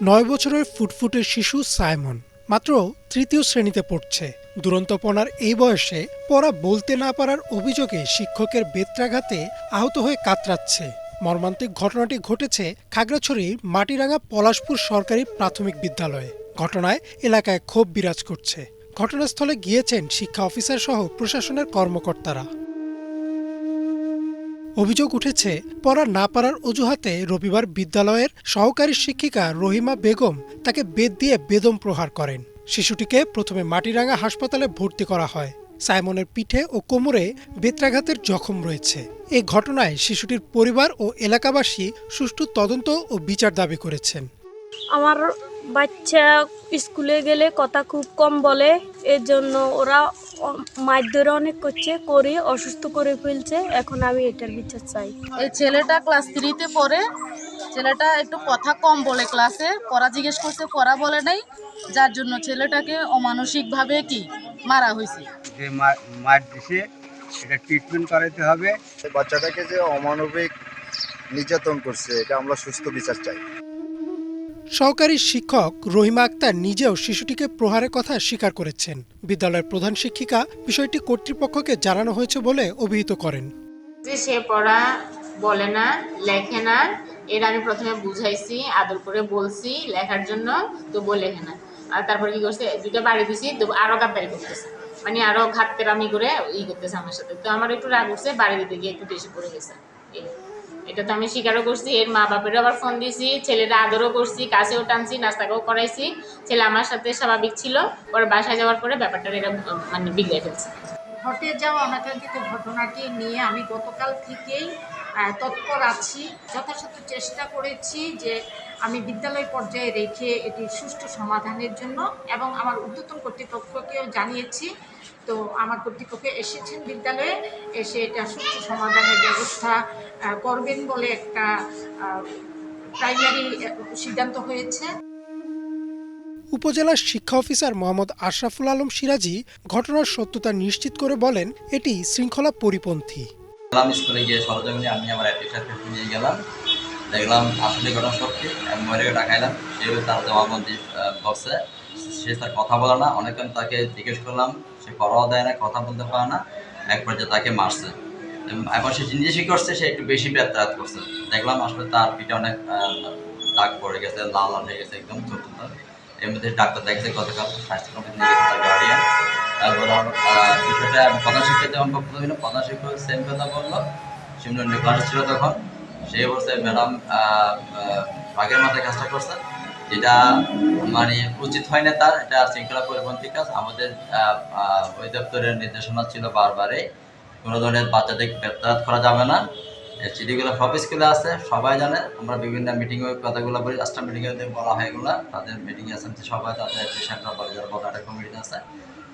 ৯ বছরের ফুটফুটে শিশু সাইমন মাত্র তৃতীয় শ্রেণীতে পড়ছে। দুরন্তপনার এই বয়সে পড়া বলতে না পারার অভিযোগে শিক্ষকের বেত্রাঘাতে আহত হয়ে কাতরাচ্ছে। মর্মান্তিক ঘটনাটি ঘটেছে খাগড়াছড়ির মাটিরাঙ্গা পলাশপুর সরকারি প্রাথমিক বিদ্যালয়ে। ঘটনায় এলাকায় ক্ষোভ বিরাজ করছে। ঘটনাস্থলে গিয়েছেন শিক্ষা অফিসার সহ প্রশাসনের কর্মকর্তারা। অভিযোগ উঠেছে, পড়া না পারার অজুহাতে রবিবার বিদ্যালয়ের সহকারী শিক্ষিকা রহিমা বেগম তাকে বেত দিয়ে বেদম প্রহার করেন। শিশুটিকে প্রথমে মাটিরাঙ্গা হাসপাতালে ভর্তি করা হয়। সাইমনের পিঠে ও কোমরে বেত্রাঘাতের জখম রয়েছে। এই ঘটনায় শিশুটির পরিবার ও এলাকাবাসী সুষ্ঠু তদন্ত ও বিচার দাবি করেছেন। আমার বাচ্চা স্কুলে গেলে কথা খুব কম বলে, এর জন্য ওরা মারধর অনেক করছে, করে অসুস্থ করে ফেলছে। এখন আমি এটার বিচার চাই। এই ছেলেটা ক্লাস 3-তে পড়ে। ছেলেটা একটু কথা কম বলে, ক্লাসে পড়া জিজ্ঞেস করছে, পড়া বলে নাই, যার জন্য ছেলেটাকে অমানসিকভাবে মারা হয়েছে। যে মার দিছে এটা ট্রিটমেন্ট করাতে হবে। বাচ্চাটাকে যে অমানবিক নির্যাতন করছে, এটা আমরা সুস্থ বিচার চাই। সহকারী শিক্ষক রহিমা আক্তার নিজেও শিশুটিকে প্রহারের কথা স্বীকার করেছেন। বিদ্যালয়ের প্রধান শিক্ষিকা বিষয়টি কর্তৃপক্ষকে জানানো হয়েছে বলে অভিহিত করেন। যে সে পড়া বলে না, লেখে না, এর আমি প্রথমে বুঝাইছি, আদর করে বলছি লেখার জন্য, তো বলে লেখে না। আর তারপরে কি করছে, দুটো বাড়ি দিছি, তো আরো গাদ্দারি করতেছে, মানে আরো ঘাটতেরামি করে করতেছে আমার সাথে। তো আমার একটু রাগ উঠছে, বাড়ি দিতে গিয়ে একটু বেশি পড়ে গেছে। এটা তো আমি স্বীকারও করছি। এর মা বাপেরও আবার ফোন দিয়েছি, ছেলেরা আদরও করছি, কাছেও টানছি, নাস্তাকেও করাইছি। ছেলে আমার সাথে স্বাভাবিক ছিল, পরে বাসায় যাওয়ার পরে ব্যাপারটা এরা মানে বিগড়ে ফেলছে। ঘটে যাওয়া অনাকাঙ্ক্ষিত ঘটনাটি নিয়ে আমি গতকাল থেকেই তৎপর আছি। যথাযথ চেষ্টা করেছি যে আমি বিদ্যালয় পর্যায়ে রেখে এটি সুষ্ঠু সমাধানের জন্য, এবং আমার ঊর্ধ্বতন কর্তৃপক্ষকেও জানিয়েছি। তো আমার কর্তৃপক্ষ এসেছেন বিদ্যালয়ে, এসে এটা সুষ্ঠু সমাধানের ব্যবস্থা করবেন বলে একটা প্রাইমারি সিদ্ধান্ত হয়েছে। উপজেলার শিক্ষা অফিসার মোহাম্মদ আশরাফুল আলম সিরাজি ঘটনার সত্যতা নিশ্চিত করে বলেন, এটি শৃঙ্খলা পরিপন্থী। স্কুলে গিয়ে সরজমিনে আমি আমার অ্যাপ্লিকেশন নিয়ে গেলাম, দেখলাম আসলে ঘটনা সত্যি। আমি মরে ডাকাইলাম, সেও তার জবাববন্দি করছে। সে তার কথা বলে না, অনেকক্ষণ তাকে জিজ্ঞেস করলাম, সে পড়াও দেয় না, কথা বলতে পারে না, এক পর্যায়ে তাকে মারছে। এখন সে নিজে করছে, সে একটু বেশি ব্যথাঘাত করছে। দেখলাম আসলে তার পিঠে অনেক দাগ পড়ে গেছে, লাল লাল হয়ে গেছে একদম চতুর্থ। এর মধ্যে ডাক্তার দেখছে গতকাল, স্বাস্থ্য কমিটি নিয়ে গেছে তার গার্ডিয়ান। তারপর বিষয়টা আমি প্রধান শিক্ষকদের অন্তর্ভুক্ত হইল, প্রধান শিক্ষক সেম কথা বললো। শিমুলন্ডি ক্লাস ছিল তখন, সে বলছে ম্যাডাম আগের মাথায় কাজটা করছে, যেটা মানে উচিত হয় না তার, এটা শৃঙ্খলা পরিপন্থী কাজ। আমাদের অধিদপ্তরের নির্দেশনা ছিল বারবারে কোনো ধরনের বাচ্চাদের ব্যবহার করা যাবে না। চিঠিগুলো সব স্কুলে আছে, সবাই জানে। আমরা বিভিন্ন মিটিংয়ে কথাগুলো বলি, 8টা মিটিংয়ে বলা হয় এগুলো, তাদের মিটিংয়ে আছে সবাই, তাদের বিষয়টা বলে যারা বড় একটা কমিটি আছে।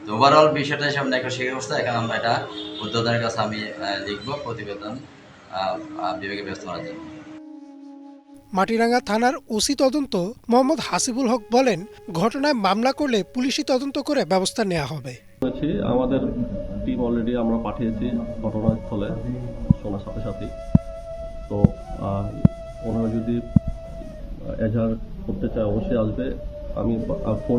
তো ওভারঅল বিষয়টা সামনে একটা শিখে উঠছে। এখন আমরা এটা উদ্বোধনের কাছে আমি লিখবো, প্রতিবেদন বিভাগে ব্যস্ত করার জন্য। মাটিরাঙ্গা থানার ওসি তদন্ত মোহাম্মদ হাসিবুল হক বলেন, ঘটনায় মামলা করলে পুলিশি তদন্ত করে ব্যবস্থা নেওয়া হবে। আমাদের টিম অলরেডি আমরা পাঠিয়েছি ঘটনাস্থলে শোনার সাথে সাথে। তো ওনারা যদি এজাহার করতে চায় অবশ্যই আসবে। আমি ফোন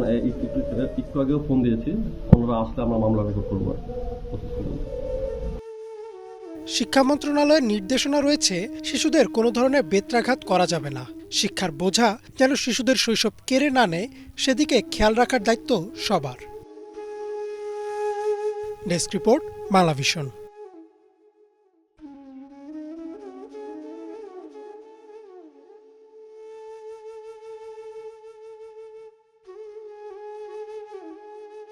একটু আগেও ফোন দিয়েছি, ওনারা আসলে আমরা মামলা রেকর্ড করবো। শিক্ষা মন্ত্রণালয়ের নির্দেশনা রয়েছে, শিশুদের কোনো ধরনের বেত্রাঘাত করা যাবে না। শিক্ষার বোঝা যেন শিশুদের শৈশব কেড়ে না নেয়, সেদিকে খেয়াল রাখার দায়িত্ব সবার। Desk report, Banglavision.